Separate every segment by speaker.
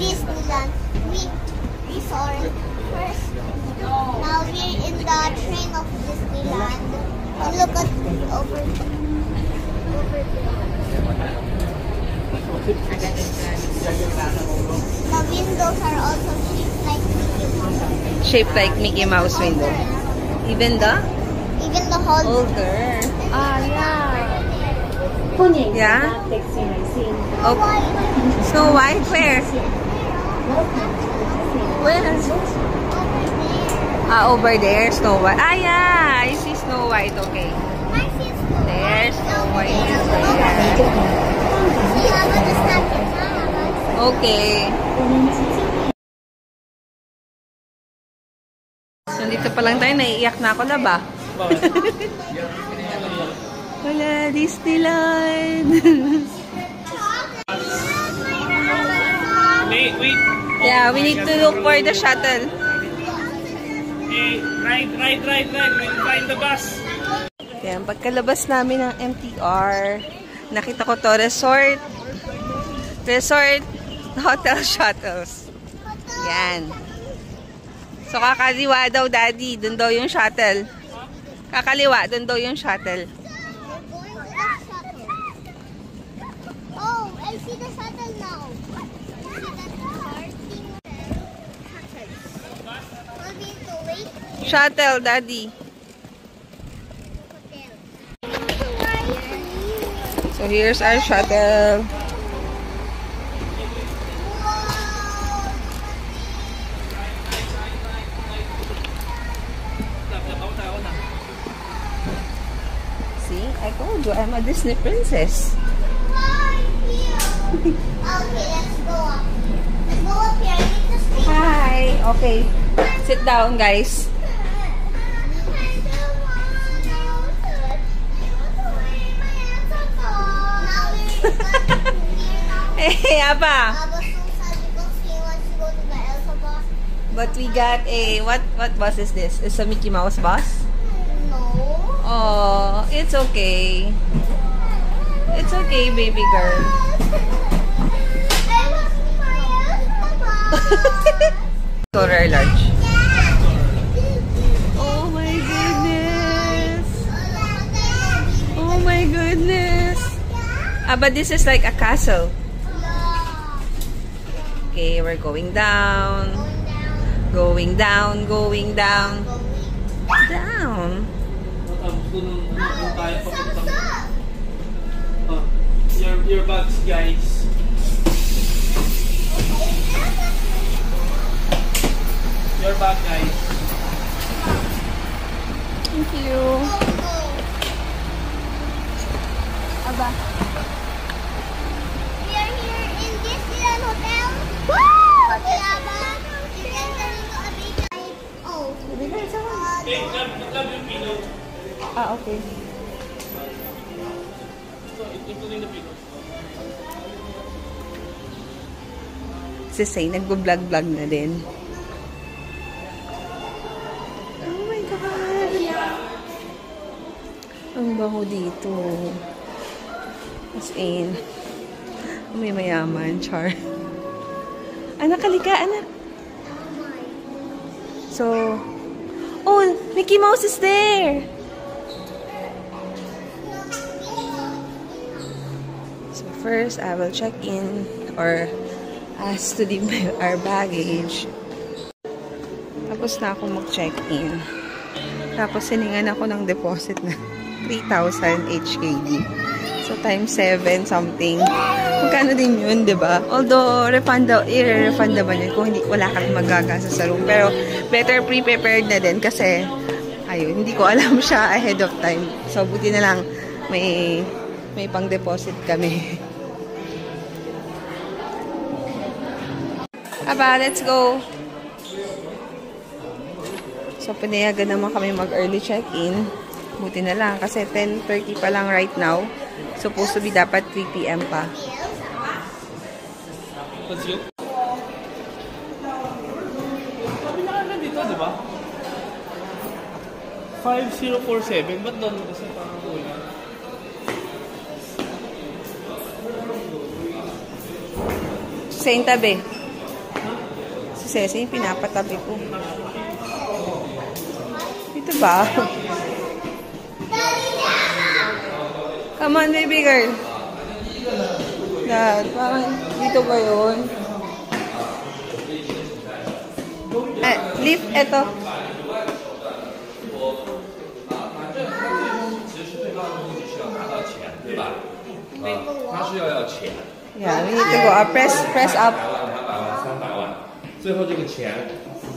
Speaker 1: Disneyland. We saw it first. Now we're in the train of Disneyland. And look at over there. The windows are also shaped like Mickey Mouse.
Speaker 2: Shaped like Mickey Mouse window. Even the
Speaker 1: holder.
Speaker 2: Ah, yeah. Yeah? Oh, Snow White? Where? Where? Ah, over there, Snow White. Ah, yeah. I see Snow White. Okay. There's Snow White. Okay. So, dito pa lang tayo. Naiiyak na ako na ba? Wala, Disneyland.
Speaker 3: Wait.
Speaker 2: Yeah, we need to look for the shuttle.
Speaker 3: Okay, right. We'll find the bus.
Speaker 2: Yan, pagkalabas namin ng MTR, nakita ko to, resort, hotel shuttles. Yan. So, kakaliwa daw, Daddy. Doon daw yung shuttle. Kakaliwa, doon daw yung shuttle.
Speaker 1: Oh, I see the shuttle now.
Speaker 2: Shuttle, Daddy. So, here's our shuttle. See, I told you, I'm a Disney princess.
Speaker 1: Okay, let's go up. Let's go up here. I need to stay.
Speaker 2: Hi. Okay. Sit down, guys. Hey, Aba. But we got a what bus is this? It's a Mickey Mouse bus?
Speaker 1: No.
Speaker 2: Oh, it's okay. It's okay, baby girl. Coral large. Oh my goodness. Oh my goodness. Ah, but this is like a castle. Okay, we're going down. Going down. Down.
Speaker 3: Your bags, guys. Your bag, guys.
Speaker 2: Thank you. Aba.
Speaker 1: We are here in Disneyland Hotel. Woo! Okay, Aba. You can turn into a big light. Oh.
Speaker 3: Okay, grab yung pillow.
Speaker 2: Ah, okay.
Speaker 3: So, including the pillow.
Speaker 2: Si Say, nagbo-vlog-vlog na din. Oh my God! Ang bango dito. As in, may mayaman, char. Anak, halika, anak. So, oh, Mickey Mouse is there! So first, I will check in or ask to leave our baggage. Tapos na ako mag-check-in. Tapos siningan ako ng deposit na 3,000 HKD. So times 7 something. Magkano din yun, diba? Although, i-refund naman yun kung wala kang magagasa sa room. Pero, better pre-prepared na din kasi, ayun, hindi ko alam siya ahead of time. So, buti na lang may pang-deposit kami. Aba, let's go! So, pinayagan naman kami mag-early check-in. Buti na lang kasi 10:30 pa lang right now. Supposed to be dapat 3 PM pa.
Speaker 3: Let's go. Sabi na ka dito, di ba? 5047. Ba't doon? Kasi parang kulang.
Speaker 2: Sa tabi. Ceci, pinapatabi ko. Ito ba? Come on, baby girl. Dad, parang dito ba yun? Lift, eto. Yeah, we need to go up. Press up.
Speaker 3: 最后这个钱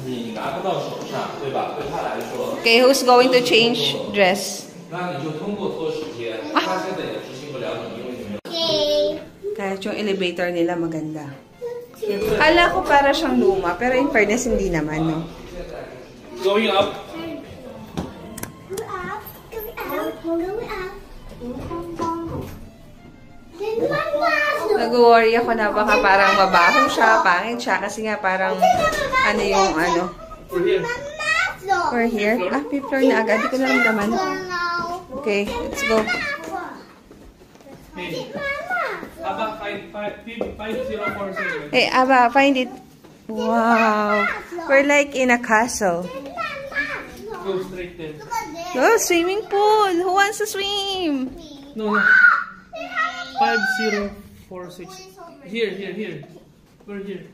Speaker 3: 你拿不到手上，对吧？对他来说，
Speaker 2: Okay, who's going to change dress?
Speaker 3: 那你就通过拖时间，他现在也执行不了你，因为你没有。
Speaker 1: Okay.
Speaker 2: Kahit yung elevator nila maganda. Kala ko para siyang luma, pero in fairness, hindi naman, no?
Speaker 3: Going up.
Speaker 1: Go up. Go up. Go up.
Speaker 2: Nag-worry ako na baka parang mabaho siya, pangit siya, kasi nga parang ano yung ano. We're here. Ah, fifth floor na agad. Di ko na naman. Okay, let's go.
Speaker 3: Hey, Aba, 5047.
Speaker 2: Hey, Aba, find it. Wow. We're like in a castle.
Speaker 3: Go straight there.
Speaker 2: Oh, swimming pool. Who wants to swim?
Speaker 3: No, no. 5046. Here. We're here.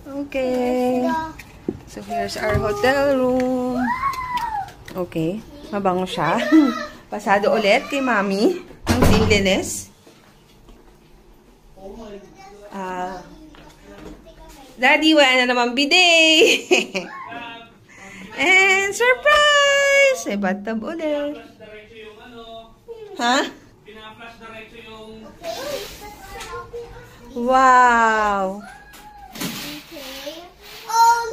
Speaker 3: Okay. So, here's our hotel room. Okay. Mabango siya. Pasado ulit kay Mami. Ang cleanliness. Daddy, wala na naman bidet. And surprise! May bathtub ulit. Ha? Pina-flash diretso yung...
Speaker 2: Wow!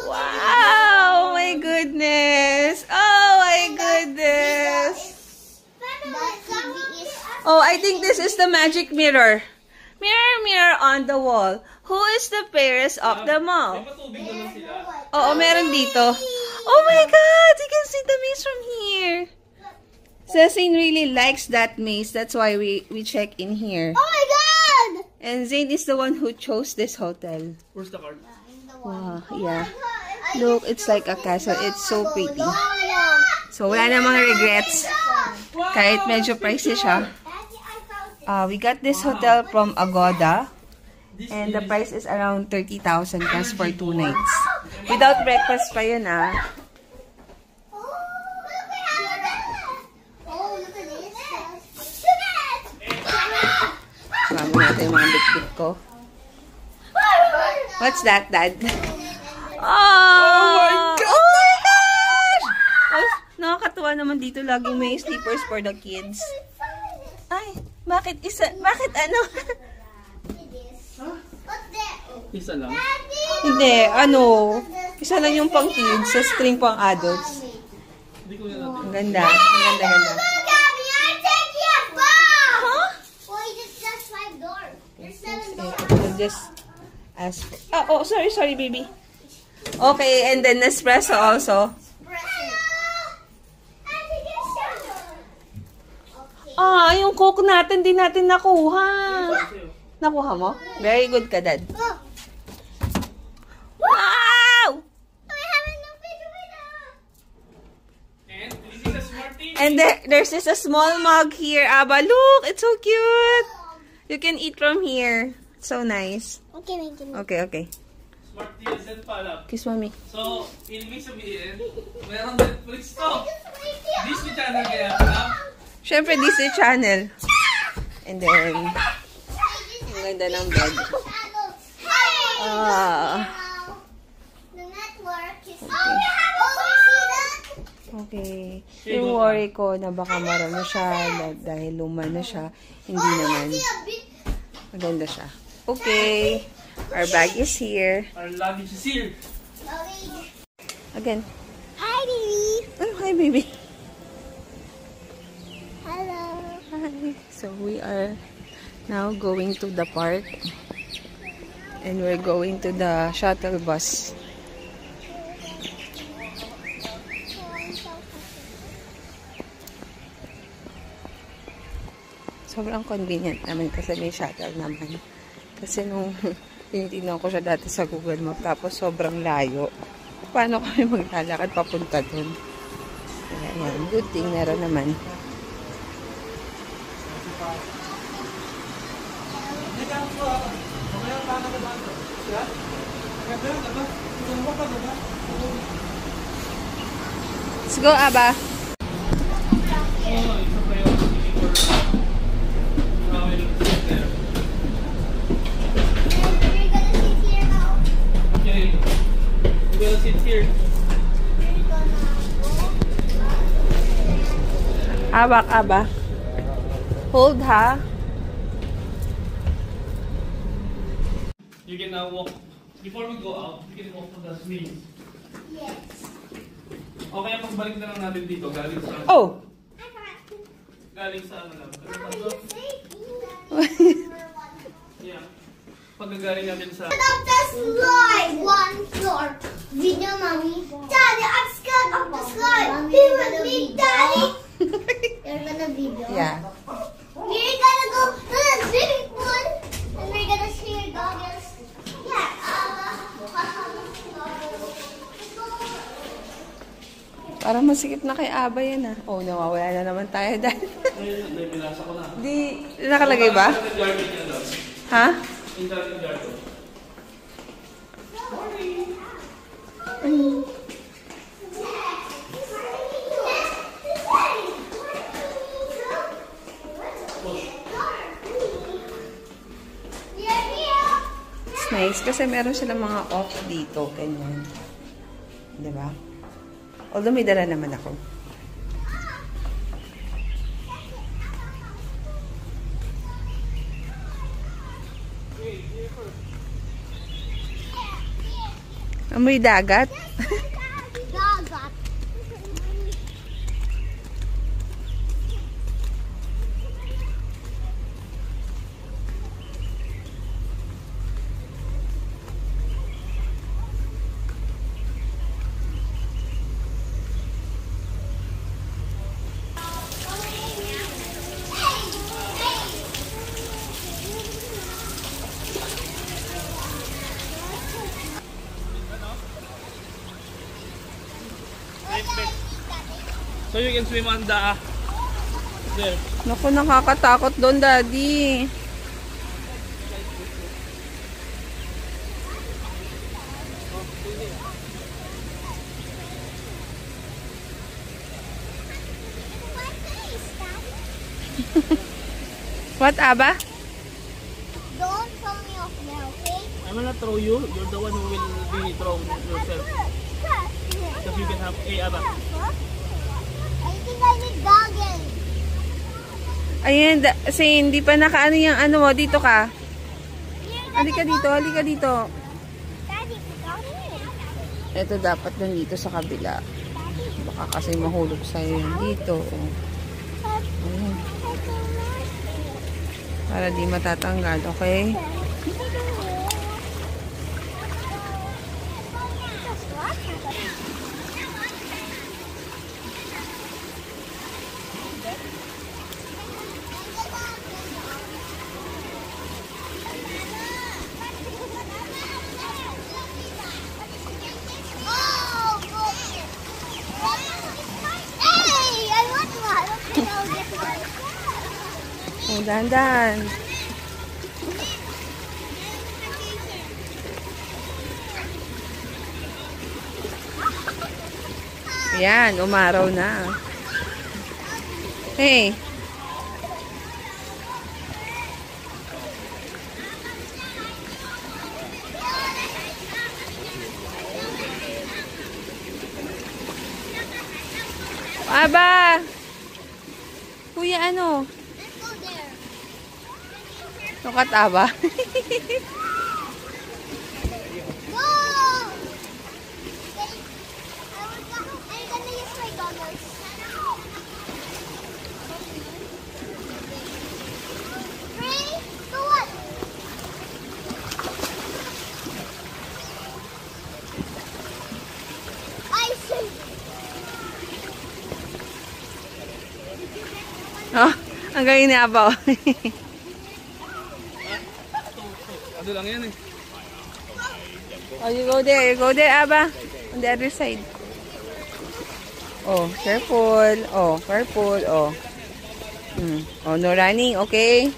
Speaker 2: Wow! My goodness! Oh my goodness! Oh, I think this is the magic mirror. Mirror on the wall. Who is the fairest of them all? Oo, meron dito. Oh my God! You can see the maze from here. Cecine really likes that maze. That's why we check in here.
Speaker 1: Oh my God!
Speaker 2: And Zane is the one who chose this hotel.
Speaker 3: Where's the card?
Speaker 2: Wow, yeah. Look, it's like a castle. It's so pretty. So, wala namang regrets. Kahit medyo pricey siya. We got this hotel from Agoda. And the price is around 30,000 plus for 2 nights. Without breakfast pa yun, ah. Bago natin yung mga bit-bit ko. What's that, Dad? Oh my God! Oh my gosh! Oh, nakakatuwa naman dito. Laging may sleepers for the kids. Ay, bakit ano?
Speaker 3: Isa lang.
Speaker 2: Hindi, ano, isa lang yung pang kids, sa string pang adults.
Speaker 3: Hindi ko yan natin.
Speaker 2: Ang ganda, ang ganda. I'll just ask. Oh, sorry, baby. Okay, and then Nespresso also. Ah, yung Coke natin, di natin nakuha. Nakuha mo? Very good ka, Dad. Wow! And there's just a small mug here, Aba. Look, it's so cute. You can eat from here. It's so nice. Okay.
Speaker 3: Smart TSN pala.
Speaker 2: Kiss Mommy.
Speaker 3: So, ibig sabihin, meron Netflix to. Disney Channel kaya pala.
Speaker 2: Siyempre, Disney Channel. And then, ang ganda ng bed. Okay. Yung worry ko na baka marami siya dahil luma na siya. Hindi naman. Maganda siya. Okay. Our bag is here.
Speaker 3: Our luggage is here.
Speaker 2: Again.
Speaker 1: Hi, baby.
Speaker 2: Oh, hi, baby.
Speaker 1: Hello.
Speaker 2: Hi. So, we are now going to the park. And we're going to the shuttle bus. sobrang convenient naman kasi may shuttle naman. Kasi nung tinitignan ko siya dati sa Google Map, tapos sobrang layo. Paano kami maglalakad papunta dun? Kaya yan, good thing meron naman. Let's go, Aba.
Speaker 4: We'll sit here.
Speaker 2: Abak, Aba. Hold, ha?
Speaker 4: You can now walk. Before we go out, we can walk to the swing.
Speaker 1: Yes.
Speaker 4: Okay, pagbalik na lang natin dito. Galing sa...
Speaker 2: Oh!
Speaker 4: Galing sa ano lang. Yeah. Pagkagaling natin sa...
Speaker 1: Up the slide, one floor. Video, mommy. Daddy, I'm scared of the slide. Be with me, Daddy. You're gonna video.
Speaker 2: Yeah.
Speaker 1: We're gonna go to the swimming pool, and we're gonna share goggles. Yeah.
Speaker 2: Parang masikip na kay Aba yan, ah. Oh, nawawala na naman tayo dahil.
Speaker 4: Binasa ko na.
Speaker 2: Di, nakalagay ba? Ha?
Speaker 4: Internet garden.
Speaker 2: It's nice kasi meron silang mga off dito, ganyan. Diba? Although may dala naman ako. Amoy dagat.
Speaker 1: Dagat.
Speaker 4: So you can swim on the... there.
Speaker 2: Naku, nakakatakot doon, Daddy. What, Aba?
Speaker 1: Don't throw me off there, okay?
Speaker 4: I'm gonna throw you. You're the one who will be thrown yourself. Because you can have... Hey, Aba.
Speaker 1: I think I need goggles.
Speaker 2: Ayan, kasi hindi pa nakaano yung ano mo. Dito ka. Halika dito, halika dito.
Speaker 1: Daddy, goggles.
Speaker 2: Ito dapat nandito sa kabila. Baka kasi mahulog sa'yo yan dito. Ayan. Para di matatanggal, okay? Oh, dahan-dahan. Yan, umaraw na. Hey. Aba! Kuya, ano?
Speaker 1: Let's go there.
Speaker 2: Sukat, Aba.
Speaker 1: Go! I'm gonna use my goggles. 3, 2, 1. I see.
Speaker 2: Oh,
Speaker 3: Ang galing ni Abaw.
Speaker 4: Ano lang yan eh.
Speaker 3: Oh, you go there, Aba. On the other side. Oh, careful. Oh, careful. Oh. Oh, no running, okay?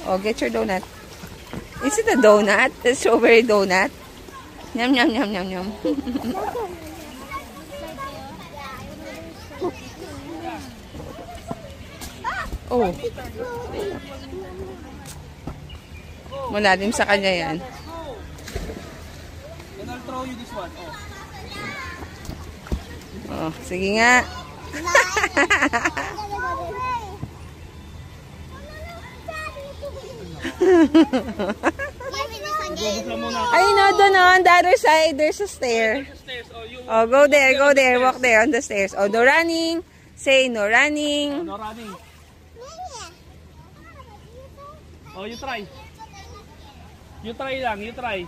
Speaker 3: Oh, get your donut. Is it a donut? A strawberry donut? Yum, yum, yum, yum, yum. Oh. Malalim sa kanya yan.
Speaker 4: Then I'll throw you this one.
Speaker 3: Oh, sige nga. Ay, no, doon on the other side, there's a stair. Oh, go there, walk there on the stairs. Oh, no running. Say no running.
Speaker 4: No running. Oh, you try. You try lang, you try.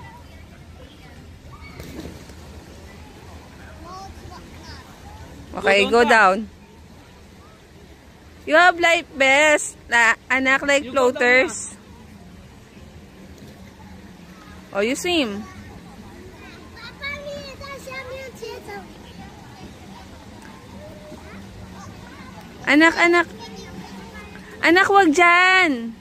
Speaker 3: Okay, go down. You have life vest, anak, like floaters. Oh, you swim. Anak, anak. Anak, wag dyan.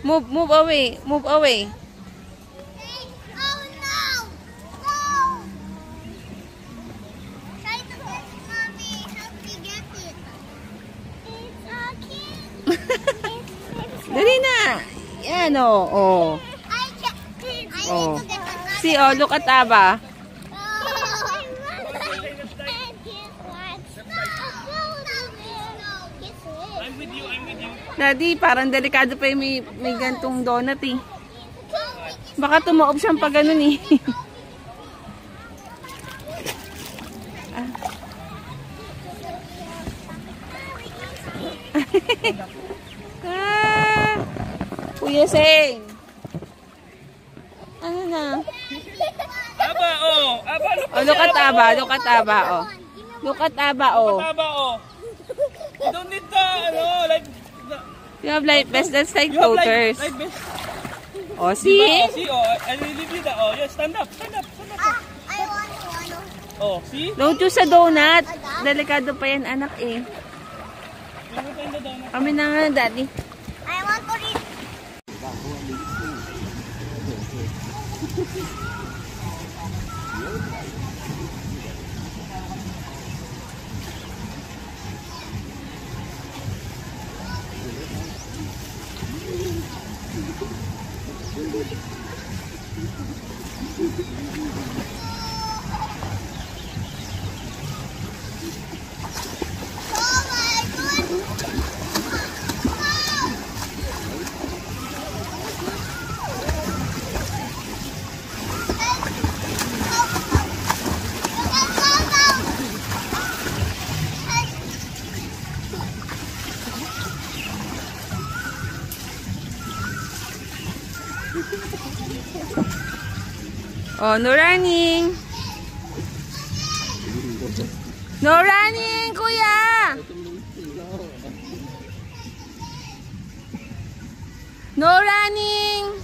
Speaker 3: Move away. Move away. Dali na. Yan, oh. Oh. See, oh, look at Aba.
Speaker 4: I'm with you.
Speaker 3: Daddy, parang delikado pa yung may gantong donut eh. Baka tumaob siyang pag ganun eh. Kuya Seng. Ano na?
Speaker 4: Aba, oh. Aba,
Speaker 3: Look at Aba, oh. Look at Aba, oh.
Speaker 4: Look at Aba, oh. You don't need the, like...
Speaker 3: You have life vest, that's like floaters.
Speaker 4: Life vest.
Speaker 3: Oh, see?
Speaker 4: Diba? See, oh. I will leave you that. Oh, yes, stand up.
Speaker 1: I want one.
Speaker 4: Oh, see?
Speaker 3: Don't use a donut. Delikado pa yan, anak eh. Kami na nga, Daddy.
Speaker 1: I want to read.
Speaker 3: Oh, no running. No running, kuya. No running.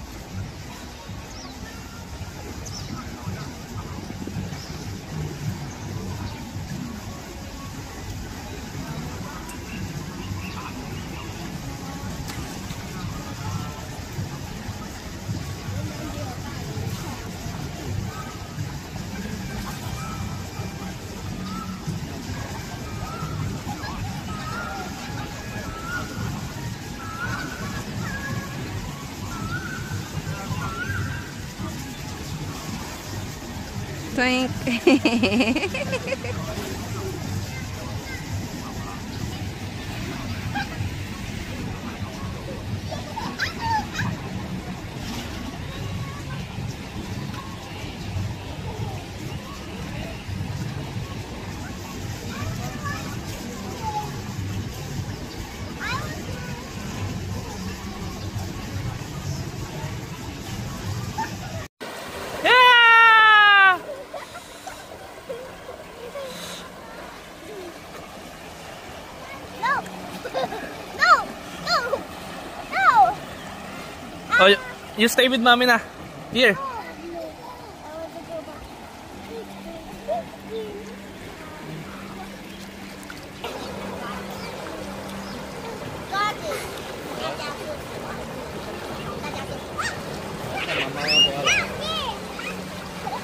Speaker 3: Twink.
Speaker 4: You stay with mommy na. Here.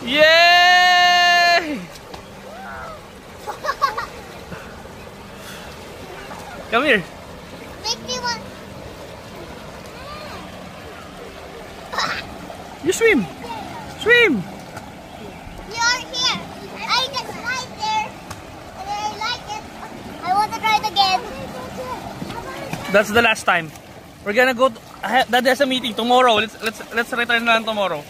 Speaker 4: Yay! Come here.
Speaker 1: Make me one.
Speaker 4: You swim. Swim.
Speaker 1: You're here. I just right there. And I like it. I want to try it again.
Speaker 4: That's the last time. We're gonna go. Dad has a meeting tomorrow. Let's return na lang tomorrow.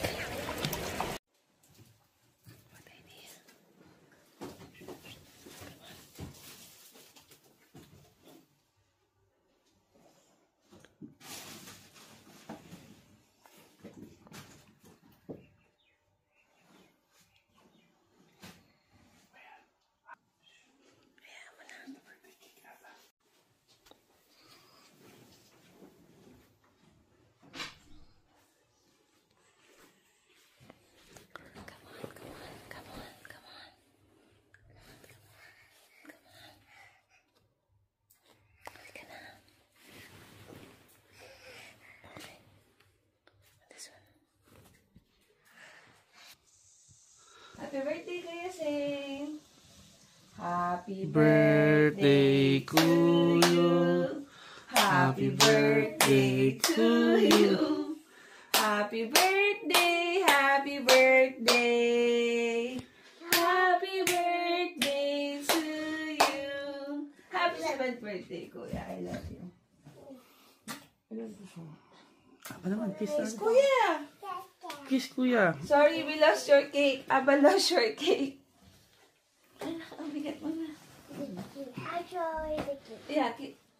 Speaker 3: Happy birthday, Kuya Sing! Happy
Speaker 4: Birthday to you.
Speaker 3: Happy birthday to you. Happy birthday, happy birthday. Happy birthday to you. Happy 7th birthday, Kuya. I love you.
Speaker 4: Apa naman? Kiss
Speaker 3: Yes, Kuya!
Speaker 4: Kiss, kuya.
Speaker 3: Sorry, we lost your cake. Aba lost your cake. Anak, ang bigat mo na.
Speaker 1: I try the cake.
Speaker 3: Yeah,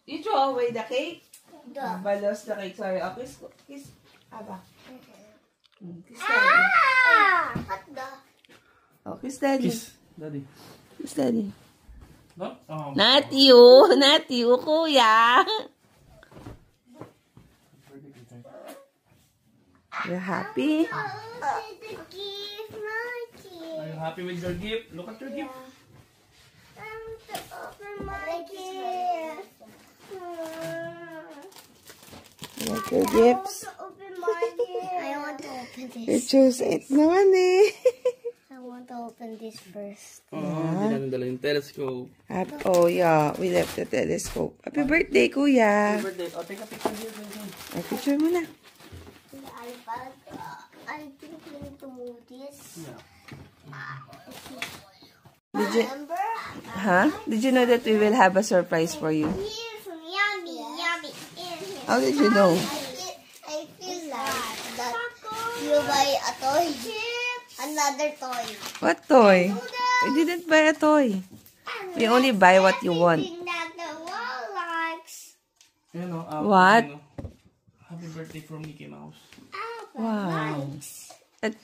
Speaker 3: you throw away the cake?
Speaker 1: Duh.
Speaker 3: Aba lost the cake. Sorry. Oh, kiss. Kiss. Aba. Kiss daddy.
Speaker 1: Ah! What the?
Speaker 3: Oh, kiss daddy.
Speaker 4: Kiss, daddy.
Speaker 3: Kiss daddy.
Speaker 4: No? Oh.
Speaker 3: Not you. Not you, Kuya. You're happy?
Speaker 1: Oh, the gift, my gift.
Speaker 4: Are you happy with your gift? Look at your gift.
Speaker 1: I want to open my gift.
Speaker 3: You like your gifts?
Speaker 1: I want to open my gift. I want to open
Speaker 3: You
Speaker 1: this.
Speaker 3: choose it naman eh.
Speaker 1: I want to open this first.
Speaker 4: Oh, hindi namin dala yung telescope.
Speaker 3: Oh yeah, we left the telescope. Happy birthday, Kuya.
Speaker 4: Happy birthday. Oh, take a picture here.
Speaker 3: Ay, picture mo na.
Speaker 1: The iPad. I think we need to move this.
Speaker 4: Yeah.
Speaker 3: Did you,
Speaker 1: Remember?
Speaker 3: huh? Did you know that we will have a surprise for you?
Speaker 1: Here's some yummy, yummy.
Speaker 3: How did you know?
Speaker 1: I feel like that you buy a toy. Another toy.
Speaker 3: What toy? We didn't buy a toy. We only buy what you want.
Speaker 1: Everything that the world likes.
Speaker 4: You know,
Speaker 3: What?
Speaker 4: you know, happy birthday from Mickey Mouse.
Speaker 3: Wow.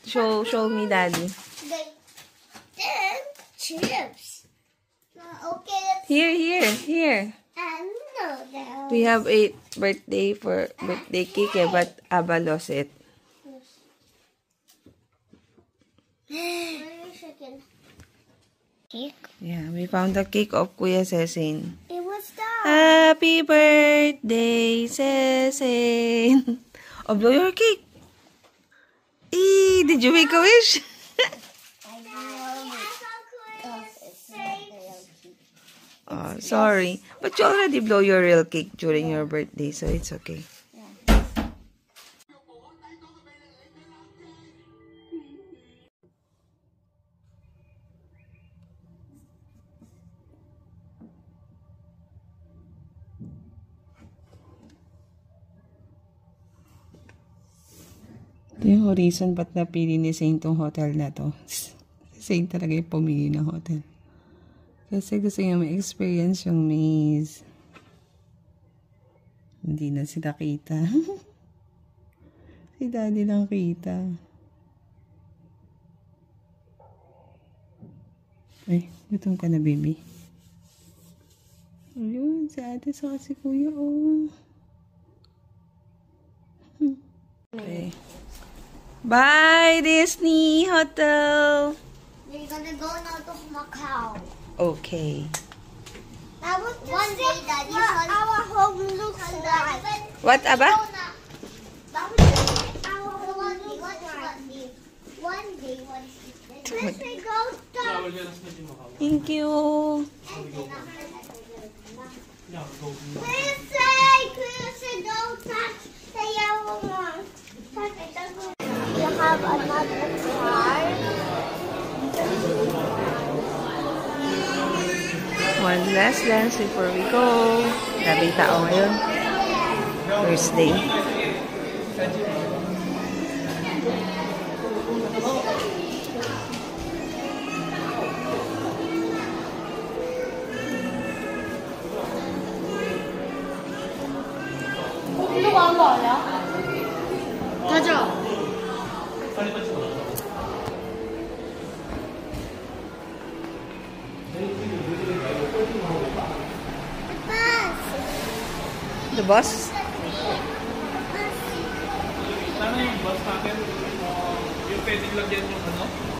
Speaker 3: Show me, Daddy.
Speaker 1: Then chips. Okay, let's
Speaker 3: Here.
Speaker 1: noodles.
Speaker 3: We have a birthday cake, but Abba lost it.
Speaker 1: Chicken. Cake.
Speaker 3: Yeah, we found the cake of Kuya Cecin.
Speaker 1: It was that.
Speaker 3: Happy birthday, Cecin. Oh, blow your cake. Did you make a wish? Oh, sorry. But you already blow your real cake during your birthday, so it's okay. Ito yung reason ba't napili ni Saint tong hotel na to. Saint talaga yung pumili ng hotel. Kasi gusto niya ma-experience yung maze. Hindi na sila kita. Si Daddy lang kita. Ay, gutom ka na, baby. Ayun, si ate sa si kuya, oh. Okay. Bye, Disney Hotel.
Speaker 1: We're gonna go now to Macau.
Speaker 3: Okay.
Speaker 1: That was one day, Daddy. What our home looks like.
Speaker 3: What aba?
Speaker 1: That was our one day. One day. First we go down.
Speaker 3: Thank you.
Speaker 1: Chris, don't touch the yellow one. We have another car.
Speaker 3: One last dance before we go. Daming tao ngayon. First day. The bus?
Speaker 4: Sana yung bus natin, yung pwedeng lagyan yung ano?